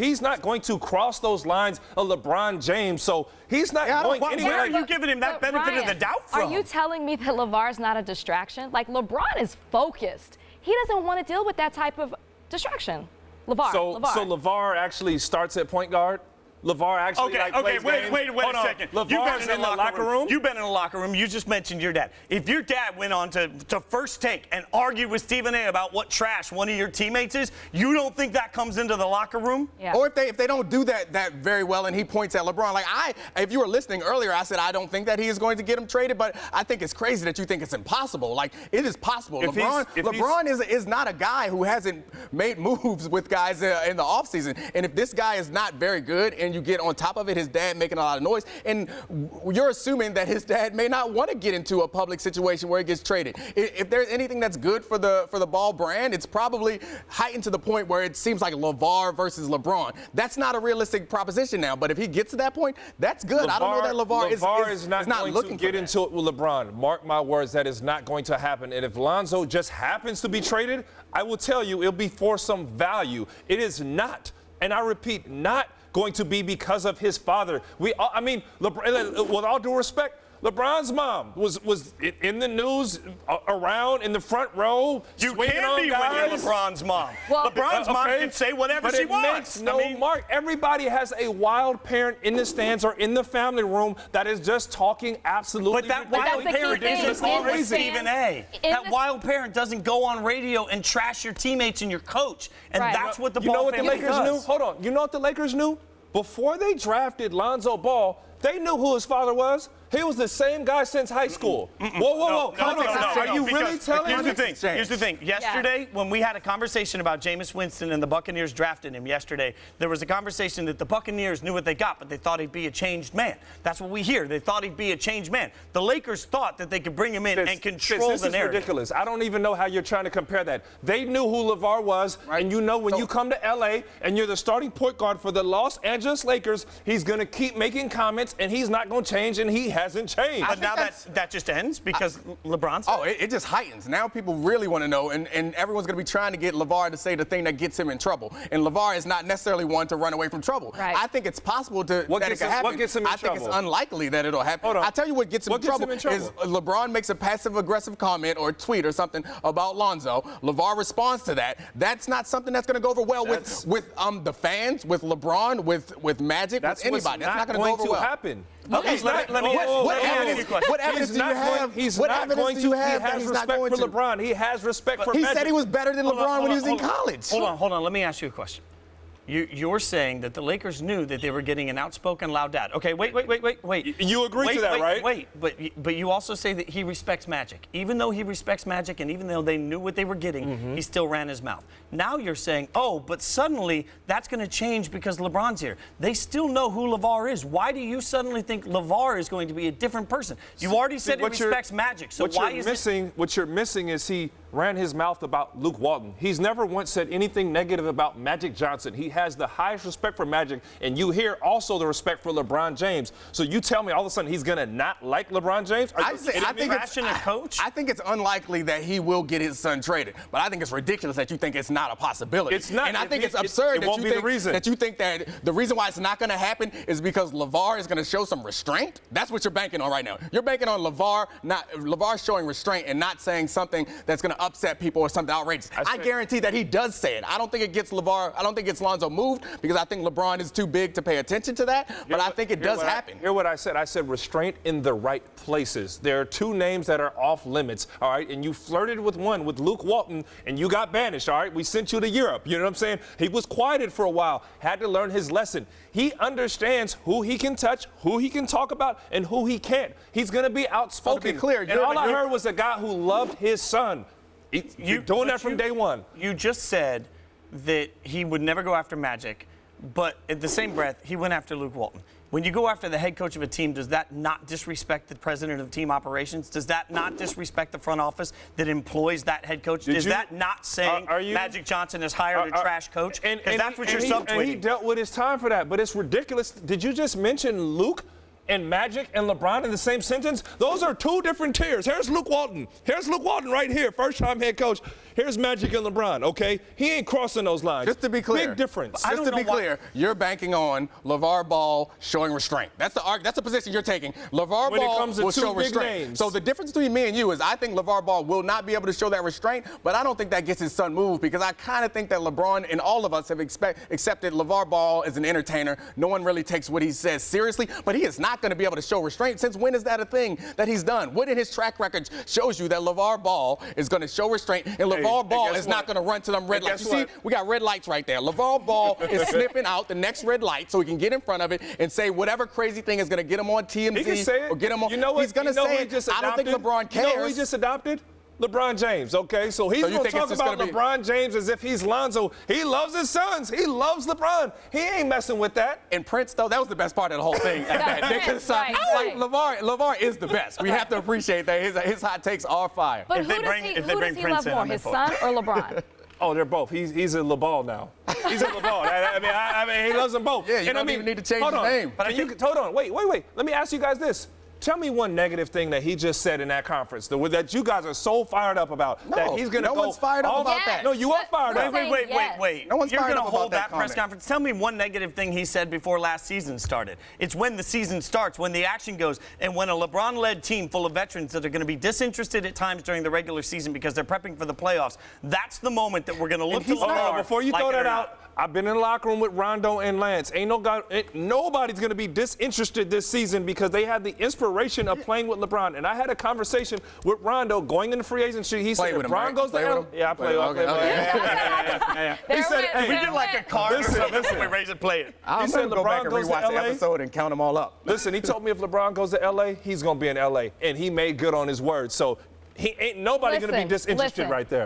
He's not going to cross those lines of LeBron James, so he's not going anywhere. Where are you giving him that benefit of the doubt from? Are you telling me that LaVar's not a distraction? Like, LeBron is focused. He doesn't want to deal with that type of distraction. LaVar. So LaVar actually starts at point guard? LaVar actually plays games? Wait a second. LaVar's in the locker room? You've been in the locker room. You just mentioned your dad. If your dad went on to First Take and argued with Stephen A. about what trash one of your teammates is, you don't think that comes into the locker room? Yeah. Or if they don't do that very well and he points at LeBron. Like, if you were listening earlier, I said I don't think that he is going to get him traded, but I think it's crazy that you think it's impossible. Like, it is possible. LeBron is not a guy who hasn't made moves with guys in the offseason. And if this guy is not very good and you get on top of it, his dad making a lot of noise, and you're assuming that his dad may not want to get into a public situation where he gets traded. If there's anything that's good for the Ball brand, it's probably heightened to the point where it seems like LaVar versus LeBron. That's not a realistic proposition now, but if he gets to that point, that's good. I don't know that LaVar is not going looking to get into it with LeBron. Mark my words, that is not going to happen. And if Lonzo just happens to be traded, I will tell you it'll be for some value. It is not, and I repeat, not going to be because of his father. With all due respect, LeBron's mom was in the news, around in the front row. You can be when you're LeBron's mom. Well, LeBron's mom can say whatever she wants. Makes no mark. Everybody has a wild parent in the stands or in the family room that is just talking absolutely. But that wild parent isn't on Stephen A. That wild parent doesn't go on radio and trash your teammates and your coach. And that's what the Ball family does. You know what the Lakers knew? Hold on. You know what the Lakers knew? Before they drafted Lonzo Ball, they knew who his father was. He was the same guy since high school. Whoa. Are you really telling me? Here's the thing. Yesterday, when we had a conversation about Jameis Winston and the Buccaneers drafting him yesterday, there was a conversation that the Buccaneers knew what they got, but they thought he'd be a changed man. That's what we hear. They thought he'd be a changed man. The Lakers thought that they could bring him in and control the narrative. This is ridiculous. I don't even know how you're trying to compare that. They knew who LaVar was, and you know when you come to L.A. and you're the starting point guard for the Los Angeles Lakers, he's going to keep making comments, and he's not going to change, and he hasn't changed. But now that just ends because LeBron's. Oh, it just heightens. Now people really want to know, and everyone's going to be trying to get LaVar to say the thing that gets him in trouble. And LaVar is not necessarily one to run away from trouble. Right. I think it's possible that it can happen. What gets him in trouble? I think it's unlikely that it'll happen. I'll tell you what gets him in trouble is LeBron makes a passive-aggressive comment or tweet or something about Lonzo. LaVar responds to that. That's not something that's going to go over well with the fans, with LeBron, with Magic, with anybody. That's not going to go over well. Happen. Okay, let me what evidence do you have? What evidence do you have that he's not going to? He has respect for LeBron. He has respect for Magic. Magic. He said he was better than LeBron when he was in college. Hold on. Let me ask you a question. You're saying that the Lakers knew that they were getting an outspoken, loud dad. Okay, wait. You agree to that, right? Wait, but you also say that he respects Magic. Even though he respects Magic and even though they knew what they were getting, he still ran his mouth. Now you're saying, but suddenly that's going to change because LeBron's here. They still know who LaVar is. Why do you suddenly think LaVar is going to be a different person? You already said he respects Magic, so why is it? What you're missing is he ran his mouth about Luke Walton. He's never once said anything negative about Magic Johnson. He has the highest respect for Magic, and you hear also the respect for LeBron James. So you tell me all of a sudden he's going to not like LeBron James? I think it's unlikely that he will get his son traded, but I think it's ridiculous that you think it's not a possibility. It's not. And I think it's absurd that you think that the reason why it's not going to happen is because LaVar is going to show some restraint. That's what you're banking on right now. You're banking on LaVar showing restraint and not saying something that's going to upset people or something outrageous. I guarantee that he does say it. I don't think it gets LaVar. I don't think it's Lonzo moved because I think LeBron is too big to pay attention to that. But I think it does happen. Hear what I said. I said restraint in the right places. There are two names that are off limits, all right? And you flirted with one, with Luke Walton, and you got banished, all right? We sent you to Europe. You know what I'm saying? He was quieted for a while, had to learn his lesson. He understands who he can touch, who he can talk about, and who he can't. He's going to be outspoken. To be clear, and all I heard was a guy who loved his son. You're doing that from day one. You just said that he would never go after Magic, but in the same breath, he went after Luke Walton. When you go after the head coach of a team, does that not disrespect the president of team operations? Does that not disrespect the front office that employs that head coach? Is that not saying Magic Johnson has hired a trash coach? Because that's what you're subtweeting. And he dealt with his time for that, but it's ridiculous. Did you just mention Luke? and Magic and LeBron in the same sentence, those are two different tiers. Here's Luke Walton. Here's Luke Walton right here, first-time head coach. Here's Magic and LeBron, okay? He ain't crossing those lines. Just to be clear. Big difference. Just to be clear, you're banking on LaVar Ball showing restraint. That's the position you're taking. LaVar Ball will show restraint. So the difference between me and you is I think LaVar Ball will not be able to show that restraint, but I don't think that gets his son moved because I kind of think that LeBron and all of us have accepted LaVar Ball as an entertainer. No one really takes what he says seriously, but he is not going to be able to show restraint. Since when is that a thing that he's done? What in his track record shows you that LaVar Ball is going to show restraint and LaVar Ball is not going to run to them red lights? You see, we got red lights right there. LaVar Ball is sniffing out the next red light so he can get in front of it and say whatever crazy thing is going to get him on TMZ he can say it. or get him on. You know what? He's going to say it. I don't think LeBron cares. You know who he just adopted? LeBron James, okay? So he's going to talk about LeBron James as if he's Lonzo. He loves his sons. He loves LeBron. He ain't messing with that. And Prince, though, that was the best part of the whole thing. LaVar is the best. We have to appreciate that. His hot takes are fire. But who does he love more, his son or LeBron? Oh, they're both. He's a LaBall now. He's a LaBall. I mean, he loves them both. Yeah, you don't even need to change his name. But hold on. Wait. Let me ask you guys this. Tell me one negative thing that he just said in that conference that you guys are so fired up about. No, that he's going to no one's fired up about that. No, you are fired up. Wait. No one's You're fired going up to hold about that press conference. Tell me one negative thing he said before last season started. It's when the season starts, when the action goes, and when a LeBron-led team full of veterans that are going to be disinterested at times during the regular season because they're prepping for the playoffs, that's the moment that we're going to look to LeBron. Before you throw that out, I've been in the locker room with Rondo and Lance. Nobody's going to be disinterested this season because they had the inspiration of playing with LeBron. And I had a conversation with Rondo going into free agency. He said, if LeBron goes to LA. Yeah, I play with him. He said, hey, we get like a card or something. We raise and play it. He said LeBron goes to LA. The episode and count them all up. Listen, he told me if LeBron goes to LA, he's going to be in LA. And he made good on his word. So he ain't nobody going to be disinterested right there.